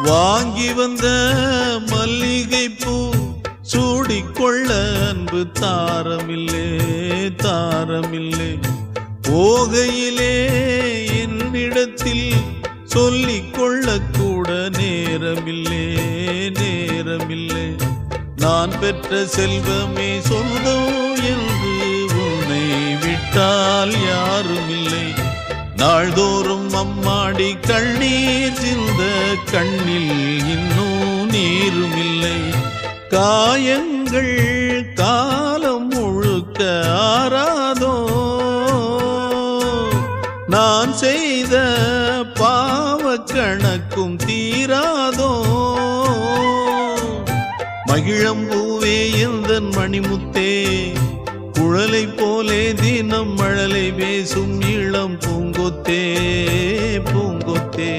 வாங்கி வந்த மல்லிகை பூ சூடிக்கொள்ள அன்பு தாரமில்லே தாரமில்லே. போகையிலே என்னிடத்தில் சொல்லிக் கொள்ள கூட நேரமில்லே நேரமில்லை. நான் பெற்ற செல்வமே சொந்தம் என்று உன்னை விட்டால் யாருமில்லை. நாள்தோறும் அம்மாடி கண்ணீர் சிந்த கண்ணில் இன்னும் நீருமில்லை. காயங்கள் காலம் முழுக்க ஆறாதோ, நான் செய்த பாவ கணக்கும் தீராதோ. மகிழம்பூவே எந்தன் மணிமுத்தே, குழலை போலே தினம் மழலை பேசும் இளம் பூங்கொத்தே பூங்கொத்தே.